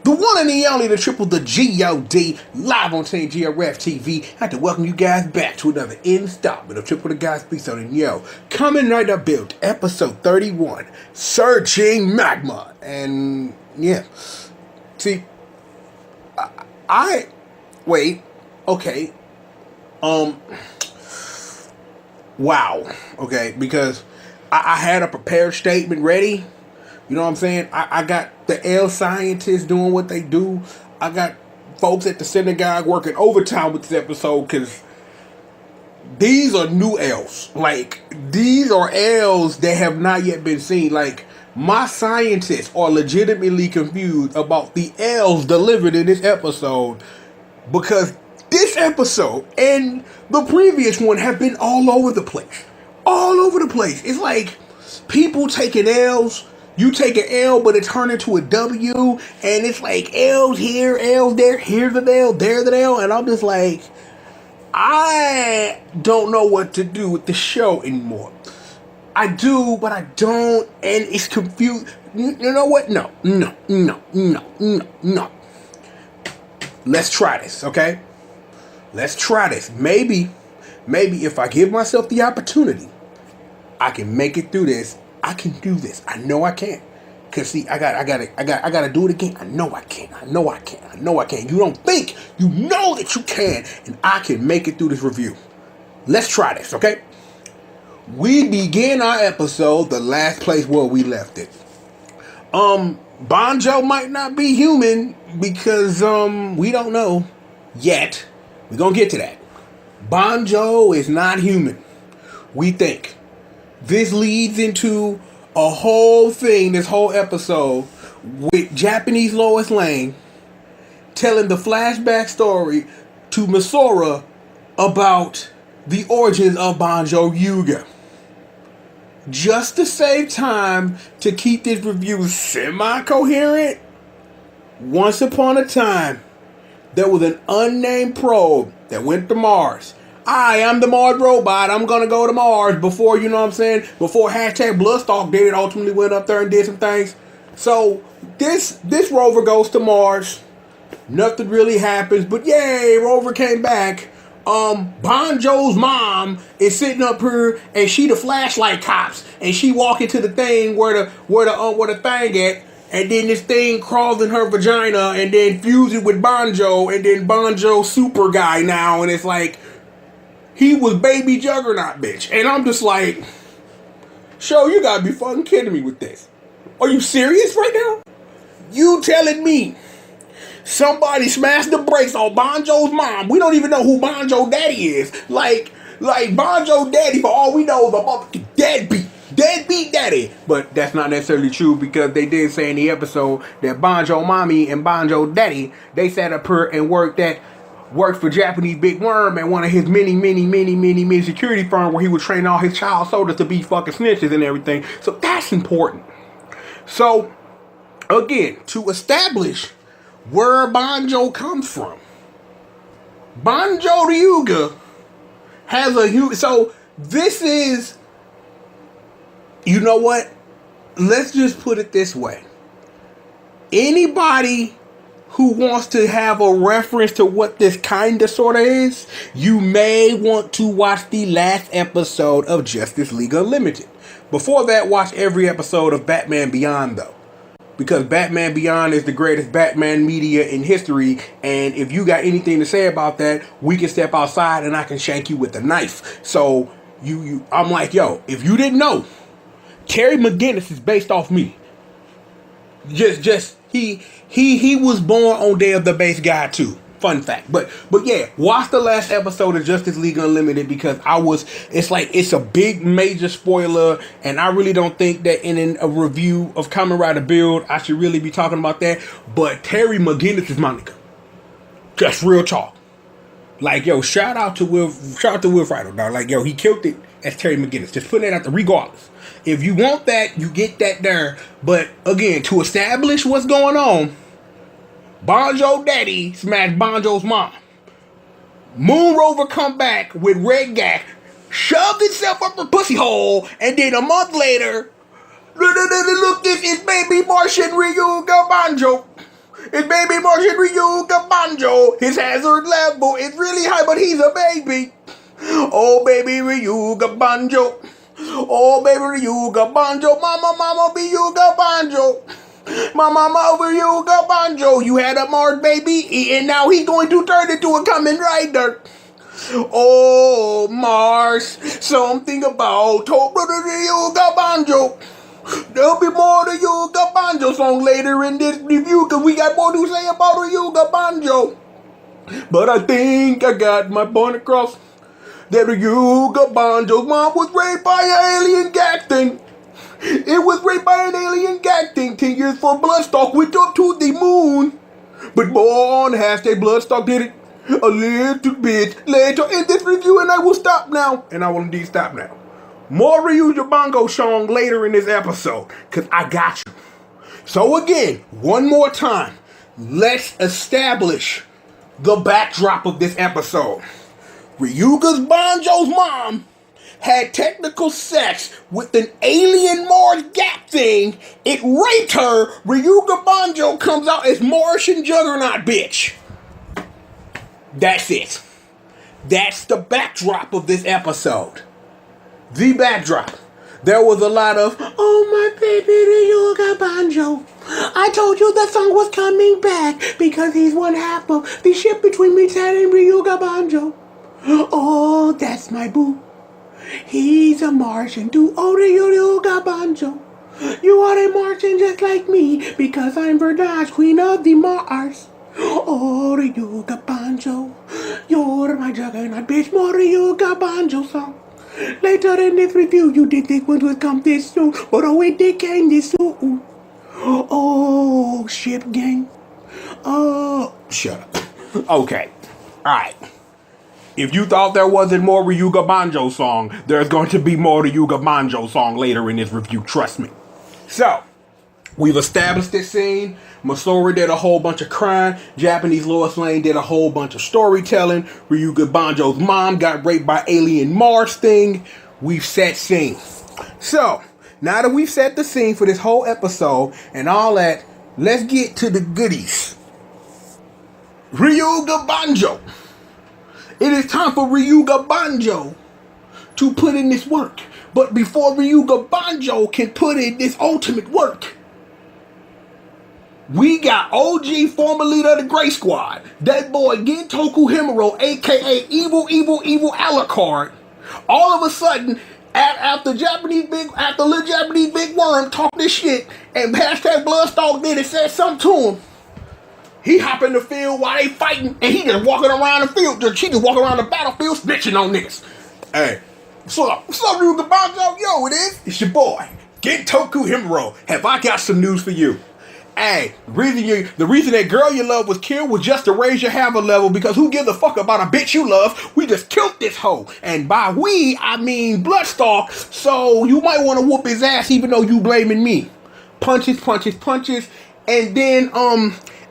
The one and the only, the triple, the G.O.D, live on Team GRF TV. I'd like to welcome you guys back to another installment of Triple the Guy Speaks on. And yo, Kamen Rider Build, episode 31, Searching Magma. And yeah, see, wait, okay, wow, okay, because I had a prepared statement ready. You know what I'm saying? I got the L scientists doing what they do. I got folks at the synagogue working overtime with this episode because these are new L's. Like, these are L's that have not yet been seen. Like, my scientists are legitimately confused about the L's delivered in this episode because this episode and the previous one have been all over the place. All over the place. It's like people taking L's. You take an L, but it turned into a W, and it's like L's here, L's there, here's an L, there's an L, and I'm just like, I don't know what to do with the show anymore. I do, but I don't, and it's confused. You know what? No. Let's try this, okay? Let's try this. Maybe if I give myself the opportunity, I can make it through this. I can do this. I know I can. Cause see, I gotta do it again. I know I can. You don't think, you know that you can, and I can make it through this review. Let's try this, okay? We begin our episode the last place where we left it. Banjo might not be human because we don't know yet. We're gonna get to that. Banjo is not human. We think. This leads into a whole thing, this whole episode, with Japanese Lois Lane telling the flashback story to Misora about the origins of Banjo Ryuga. Just to save time to keep this review semi-coherent, once upon a time, there was an unnamed probe that went to Mars. I'm the Mars robot. I'm gonna go to Mars before, you know what I'm saying, before hashtag Bloodstalk did it, ultimately went up there and did some things. So this rover goes to Mars. Nothing really happens, but yay, rover came back. Banjo's mom is sitting up here and she the flashlight cops and she walk into the thing where the thing at, and then this thing crawls in her vagina and then fuses with Banjo, and then Banjo super guy now, and it's like he was baby Juggernaut, bitch. And I'm just like, show, you gotta be fucking kidding me with this. Are you serious right now? You telling me somebody smashed the brakes on Banjo's mom? We don't even know who Banjo Daddy is. Like Banjo Daddy, for all we know, is a motherfucking deadbeat daddy. But that's not necessarily true because they did say in the episode that Banjo Mommy and Banjo Daddy, they sat up here and worked for Japanese Big Worm at one of his many security firm where he would train all his child soldiers to be fucking snitches and everything. So that's important. So, again, to establish where Banjo comes from, Banjo Ryuga has a huge... So, this is... You know what? Let's just put it this way. Anybody who wants to have a reference to what this kinda sorta is, you may want to watch the last episode of Justice League Unlimited. Before that, watch every episode of Batman Beyond though. Because Batman Beyond is the greatest Batman media in history, and if you got anything to say about that, we can step outside and I can shank you with a knife. So I'm like, yo, if you didn't know, Terry McGinnis is based off me. He was born on Day of the Base Guy too. Fun fact. But yeah, watch the last episode of Justice League Unlimited because it's a big major spoiler, and I really don't think that in a review of Kamen Rider Build I should really be talking about that. But Terry McGinnis is my nigga. Just real talk. Like, yo, shout out to Will Friday, dog. Like, yo, he killed it as Terry McGinnis. Just putting that out there regardless. If you want that, you get that there. But again, to establish what's going on, Banjo Daddy smashed Banjo's mom. Moon Rover come back with Red Gak, shoved itself up her pussy hole, and then a month later, look, this is baby Martian Ryuga Banjo. It's baby Martian Ryuga Banjo. His hazard level is really high, but he's a baby. Oh, baby Ryuga Banjo. Oh, baby Ryuga Banjo. Mama be Ryuga Banjo. Mama Ryuga Banjo. You had a Mars baby, and now he's going to turn into a Kamen Rider. Oh, Mars. Something about brother Ryuga Banjo. There'll be more to Ryuga Banjo song later in this review, because we got more to say about Ryuga Banjo. But I think I got my point across. That Ryuga Banjo's mom was raped by an alien gag thing. It was raped by an alien gag thing. 10 years for Bloodstalk went up to the moon. But more on hashtag Bloodstalk did it a little bit later in this review, and I will stop now. And I will indeed stop now. More Ryuga Banjo song later in this episode, because I got you. So again, one more time, let's establish the backdrop of this episode. Ryuga Banjo's mom had technical sex with an alien Mars gap thing. It raped her. Ryuga Banjo comes out as Martian Juggernaut bitch. That's it. That's the backdrop of this episode. The backdrop. There was a lot of, oh my baby Ryuga Banjo. I told you the song was coming back because he's one half of the ship between me and Ryuga Banjo. Oh, that's my boo. He's a Martian too. Oh, Ryuga Banjo. You are a Martian just like me because I'm Verdage, queen of the Mars. Oh, Ryuga Banjo. You're my juggernaut bitch. More Ryuga Banjo song. Later in this review, you didn't think one would come this soon, but oh, it did came this soon. Oh, ship gang. Oh, shut up. Okay. Alright. If you thought there wasn't more Ryuga Banjo song, there's going to be more Ryuga Banjo song later in this review, trust me. So, we've established this scene. Masori did a whole bunch of crying. Japanese Lois Lane did a whole bunch of storytelling. Ryuga Banjo's mom got raped by alien Mars thing. We've set scene. So, now that we've set the scene for this whole episode and all that, let's get to the goodies. Ryuga Banjo. It is time for Ryuga Banjo to put in this work. But before Ryuga Banjo can put in this ultimate work, we got OG, former leader of the Gray Squad, that boy Gintoku Himuro, aka Evil Alucard. All of a sudden, after little Japanese big worm talked this shit and hashtag Bloodstalk did it, said something to him. He hop in the field while they fighting, and he just walking around the field. She just walking around the battlefield snitching on niggas. Hey, what's up, Ryuga Banjo? Yo, it is. It's your boy, Gintoku Himuro. Have I got some news for you? Hey, the reason that girl you love was killed was just to raise your hammer level, because who gives a fuck about a bitch you love? We just killed this hoe. And by we, I mean Bloodstalk, so you might want to whoop his ass even though you blaming me. Punches. And then,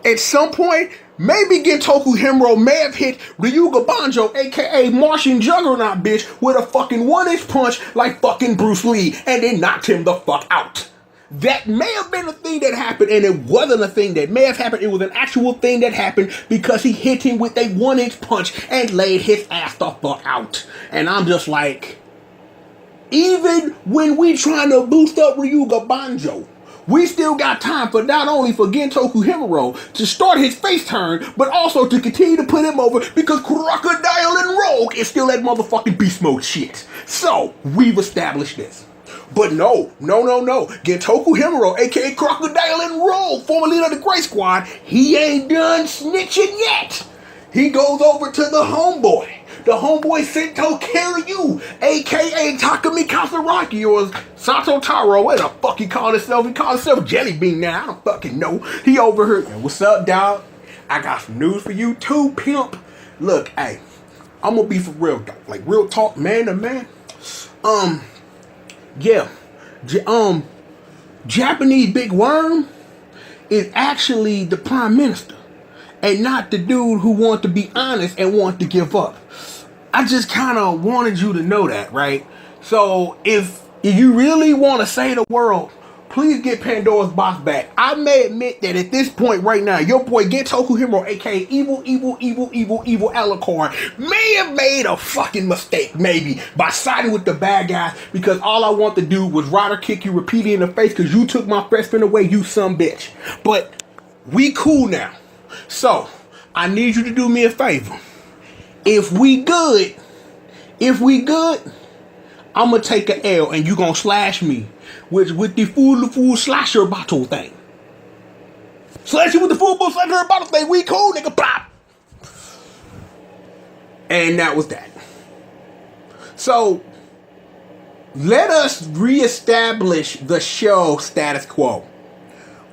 at some point, maybe Gintoku Himuro may have hit Ryuga Banjo, aka Martian Juggernaut bitch, with a fucking 1-inch punch like fucking Bruce Lee, and then knocked him the fuck out. That may have been a thing that happened, and it wasn't a thing that may have happened. It was an actual thing that happened because he hit him with a 1-inch punch and laid his ass the fuck out. And I'm just like, even when we trying to boost up Ryuga Banjo, we still got time for not only for Gintoku Himuro to start his face turn, but also to continue to put him over because Crocodile and Rogue is still that motherfucking beast mode shit. So, we've established this. But no. Gintoku Himuro, aka Crocodile and Rogue, former leader of the Gray Squad, he ain't done snitching yet. He goes over to the homeboy. The homeboy Sento Kiryu, aka Takumi Kasaraki, or Sato Taro, what the fuck he called himself? He called himself Jelly Bean now. I don't fucking know. He over here. And what's up, dog? I got some news for you too, pimp. Look, hey, I'm gonna be for real, dog. Like real talk, man to man. Yeah, Japanese Big Worm is actually the prime minister and not the dude who wanted to be honest and wanted to give up. I just kind of wanted you to know that, right? So if you really want to say the world, please get Pandora's box back. I may admit that at this point right now, your boy Gentoku Hero, aka Evil Alucard, may have made a fucking mistake, maybe, by siding with the bad guys, because all I want to do was rider kick you repeatedly in the face because you took my best friend away, you some bitch. But we cool now. So, I need you to do me a favor. If we good, I'm gonna take an L and you gonna slash me with the full slasher bottle thing. Slash you with the full slasher bottle thing. We cool, nigga. Pop. And that was that. So let us reestablish the show status quo.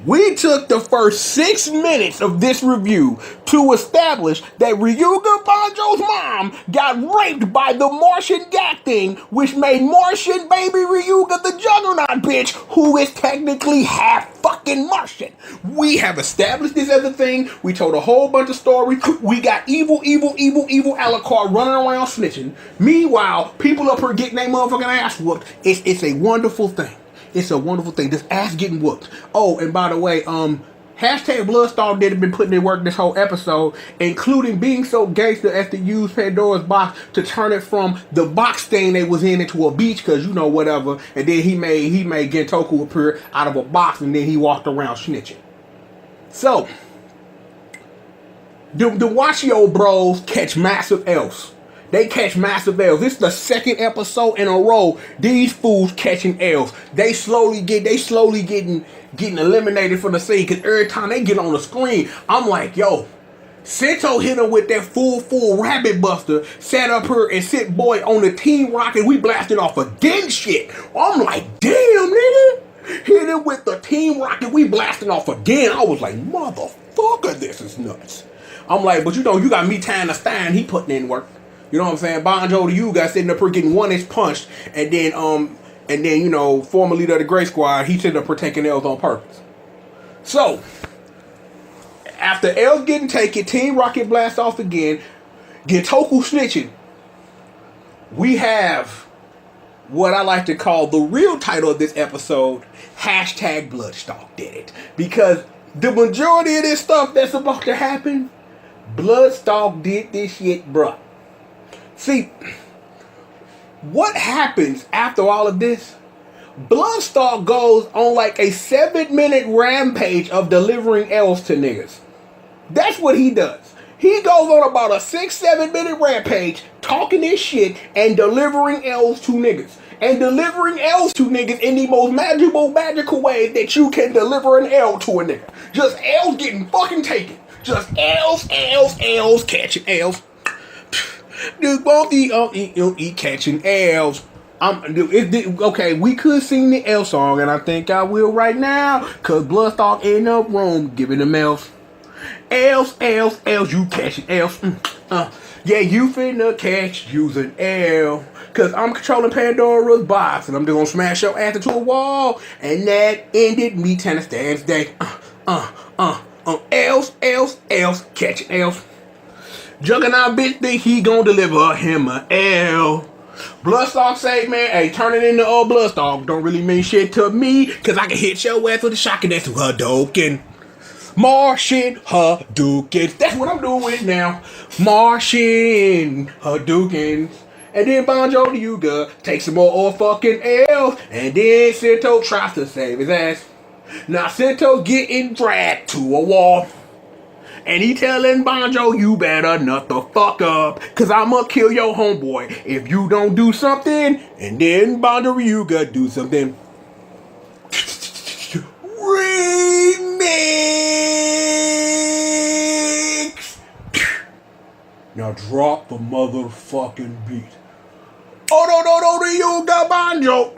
We took the first 6 minutes of this review to establish that Ryuga Banjo's mom got raped by the Martian Gak thing, which made Martian baby Ryuga the Juggernaut bitch, who is technically half fucking Martian. We have established this as a thing. We told a whole bunch of stories. We got evil Alucard running around snitching. Meanwhile, people up here getting their motherfucking ass whooped. It's a wonderful thing. It's a wonderful thing. This ass getting whooped. Oh, and by the way, hashtag Bloodstalk did have been putting in work this whole episode, including being so gangster as to use Pandora's box to turn it from the box thing they was in into a beach, because you know whatever. And then he made Gentoku appear out of a box, and then he walked around snitching. So the Wachio bros catch massive L's. They catch massive L's. This is the second episode in a row these fools catching L's. They slowly getting eliminated from the scene, because every time they get on the screen, I'm like, yo, Sento hit him with that full rabbit buster, sat up here and sit boy on the Team Rocket. We blasted off again shit. I'm like, damn, nigga. Hit him with the Team Rocket. We blasting off again. I was like, motherfucker, this is nuts. I'm like, but you know, you got me tying the Stein. He putting in work. You know what I'm saying? Banjo to you guys sitting up here getting 1-inch punched, and then you know, former leader of the Gray Squad, he sitting up here taking L's on purpose. So after L's getting taken, Team Rocket blast off again, Gentoku snitching. We have what I like to call the real title of this episode: hashtag Bloodstalk did it. Because the majority of this stuff that's about to happen, Bloodstalk did this shit, bruh. See, what happens after all of this? Bloodstalk goes on like a 7-minute rampage of delivering L's to niggas. That's what he does. He goes on about a 6-7 minute rampage talking this shit and delivering L's to niggas. And delivering L's to niggas in the most magical way that you can deliver an L to a nigga. Just L's getting fucking taken. Just L's, catching L's. Dude, won't eat catching L's. Okay, we could sing the L song, and I think I will right now, cause Bloodstalk in the room giving them L's. L's, you catching L's. Yeah, you finna catch using L. Cause I'm controlling Pandora's box, and I'm just gonna smash your ass into a wall. And that ended me Tanner Stan's day. L's, catching L's. Juggernaut bitch think he gon' deliver him a L. Bloodstalk say, man, hey, turning into old Bloodstalk don't really mean shit to me, cause I can hit your ass with a shotgun that's Hadouken. Martian Hadouken. That's what I'm doing now. Martian Hadouken. And then Banjo to Yuga takes some more fucking L's, and then Sento tries to save his ass. Now Sento getting dragged to a wall. And he telling Banjo, you better nut the fuck up, cause I'ma kill your homeboy if you don't do something. And then Banjo Ryuga do something. Remix! Now drop the motherfucking beat. Oh, no, Ryuga Banjo!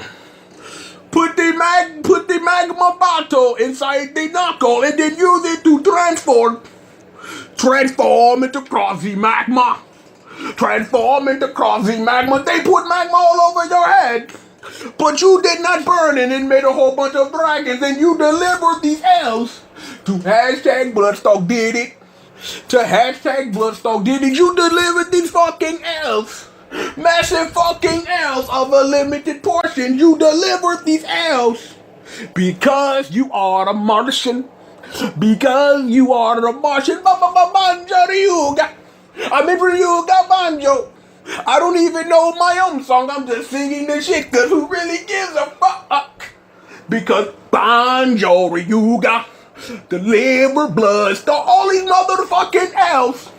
Put the magma bottle inside the knuckle and then use it to transform into Cross-Z Magma. Transform into Cross-Z Magma. They put magma all over your head. But you did not burn it and made a whole bunch of dragons, and you delivered these L's to hashtag Bloodstalk did it. To hashtag Bloodstalk did it. You delivered these fucking L's. Massive fucking L's of a limited portion. You delivered these L's Because you are the Martian. Because you are the Martian. Banjo Ryuga. I'm in Ryuga Banjo. I don't even know my own song. I'm just singing this shit because who really gives a fuck? Because Banjo Ryuga deliver blood, start all these motherfucking elves,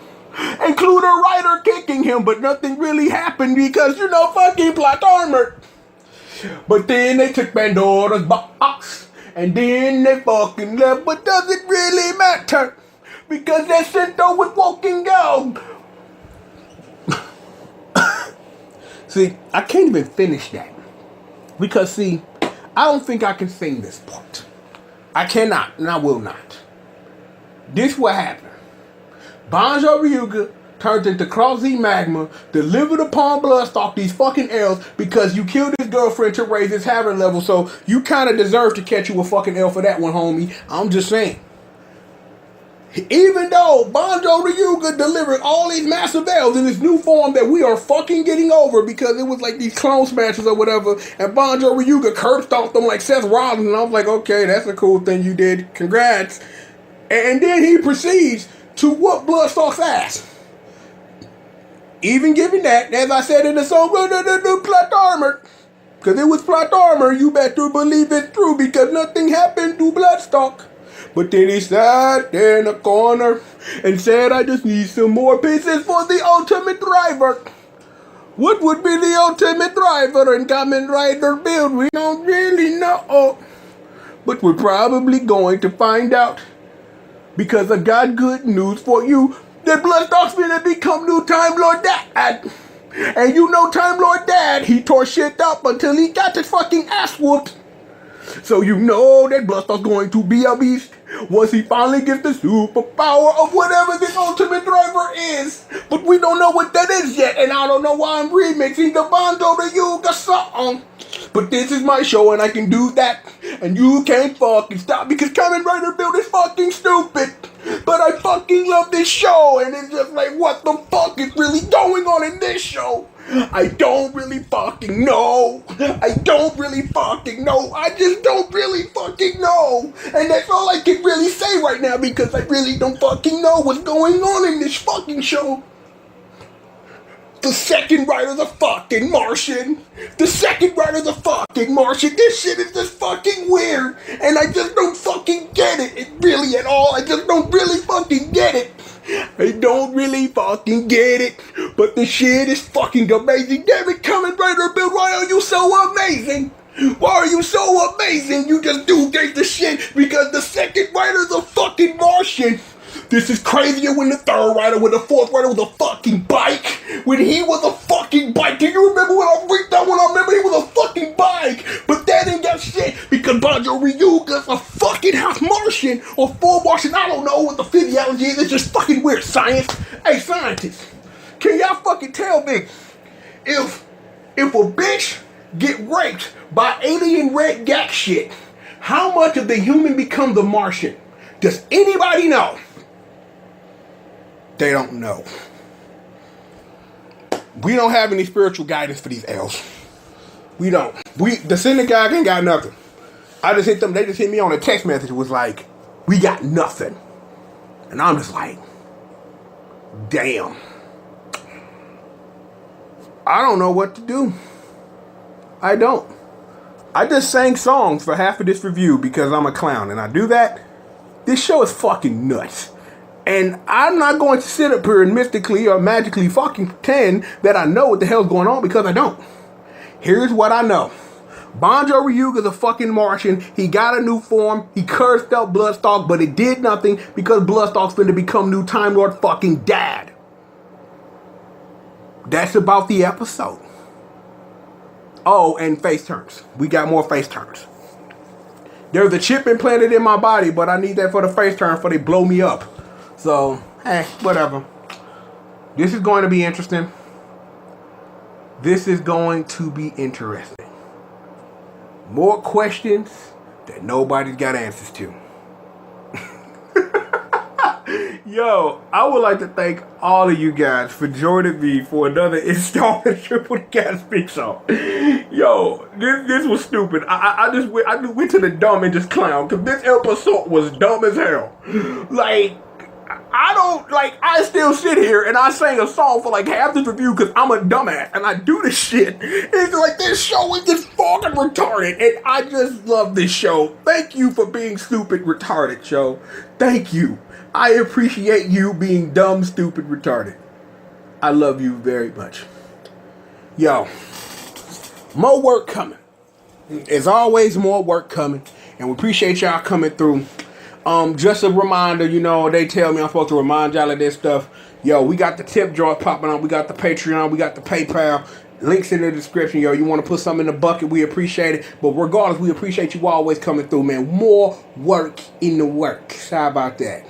include a writer kicking him, but nothing really happened because, fucking plot armor. But then they took Pandora's box, and then they fucking left, but does it really matter? Because they're sent over with walking out. See, I can't even finish that. Because, see, I don't think I can sing this part. I cannot, and I will not. This what happened. Banjo Ryuga turned into Cross-Z Magma, delivered upon Bloodstalk these fucking elves because you killed his girlfriend to raise his habit level, so you kind of deserve to catch you a fucking elf for that one, homie. I'm just saying. Even though Banjo Ryuga delivered all these massive elves in this new form that we are fucking getting over because it was like these clone smashes or whatever, and Banjo Ryuga curb stomped them like Seth Rollins, and I was like, okay, that's a cool thing you did. Congrats. And then he proceeds to whoop Bloodstalk's ass. Even given that, as I said in the song, plot armor. Because it was plot armor, you better believe it's true because nothing happened to Bloodstalk. But then he sat there in a corner and said, I just need some more pieces for the ultimate driver. What would be the ultimate driver in Kamen Rider build? We don't really know. But we're probably going to find out. Because I got good news for you. That Bloodstalk's gonna become new Time Lord Dad. And you know Time Lord Dad, he tore shit up until he got his fucking ass whooped. So you know that Bloodstalk's going to be a beast once he finally gets the superpower of whatever this ultimate driver is. But we don't know what that is yet, and I don't know why I'm remixing the Banjo Ryuga song. But this is my show and I can do that. And you can't fucking stop because Kamen Rider build is fucking stupid. But I fucking love this show and it's just like, what the fuck is really going on in this show? I don't really fucking know. I don't really fucking know. I just don't really fucking know. And that's all I can really say right now because I really don't fucking know what's going on in this fucking show. The second rider's a fucking Martian. The second rider's a fucking Martian. This shit is just fucking weird. And I just don't fucking get it really at all. I just don't really fucking get it. I don't really fucking get it. But the shit is fucking amazing. Damn it, Kamen Rider Bill, why are you so amazing? Why are you so amazing? You just do gangsta shit because the second rider's a fucking Martian. This is crazier when the third rider, when the fourth rider was a fucking bike. When he was a fucking bike. Do you remember when I freaked out when I remember he was a fucking bike? But that ain't got shit because Banjo Ryuga's a fucking half Martian or full Martian. I don't know what the physiology is. It's just fucking weird. Science. Hey, scientists. Can y'all fucking tell me if a bitch get raped by alien red yak shit, how much of the human becomes a Martian? Does anybody know? They don't know. We don't have any spiritual guidance for these elves. We don't. The synagogue ain't got nothing. I just hit them. They just hit me on a text message. It was like, we got nothing. And I'm just like, damn. I don't know what to do. I don't. I just sang songs for half of this review because I'm a clown. And I do that. This show is fucking nuts. And I'm not going to sit up here and mystically or magically fucking pretend that I know what the hell's going on because I don't. Here's what I know. Banjo Ryuga's a fucking Martian. He got a new form. He cursed out Bloodstalk, but it did nothing because Bloodstalk's finna become new Time Lord fucking Dad. That's about the episode. Oh, and face turns. We got more face turns. There's a chip implanted in my body, but I need that for the face turn before they blow me up. So, hey, whatever. This is going to be interesting. This is going to be interesting. More questions that nobody's got answers to. Yo, I would like to thank all of you guys for joining me for another installment of Triple Cat Speak Show. Yo, this was stupid. I just went to the dumb and just clown because this episode was dumb as hell. Like, I still sit here and I sang a song for like half this review because I'm a dumbass and I do this shit. It's like this show is just fucking retarded and I just love this show. Thank you for being stupid retarded, show. Thank you. I appreciate you being dumb, stupid, retarded. I love you very much. Yo, more work coming. There's always more work coming and we appreciate y'all coming through. Just a reminder, you know, they tell me I'm supposed to remind y'all of this stuff. Yo, we got the tip jar popping on. We got the Patreon. We got the PayPal. Links in the description, yo. You want to put something in the bucket, we appreciate it. But regardless, we appreciate you always coming through, man. More work in the works. How about that?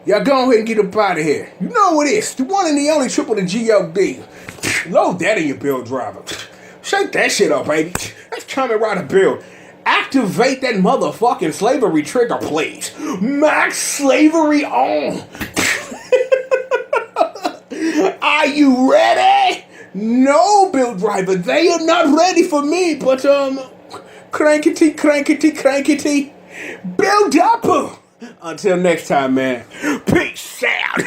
Y'all go ahead and get up out of here. You know what it is. The one and the only triple the G.O.D. Load that in your build driver. Shake that shit up, baby. That's Kamen Rider build. Activate that motherfucking slavery trigger, please. Max slavery on. Are you ready? No, build driver. They are not ready for me, but crankety, crankety, crankety. Build up. Until next time, man. Peace out.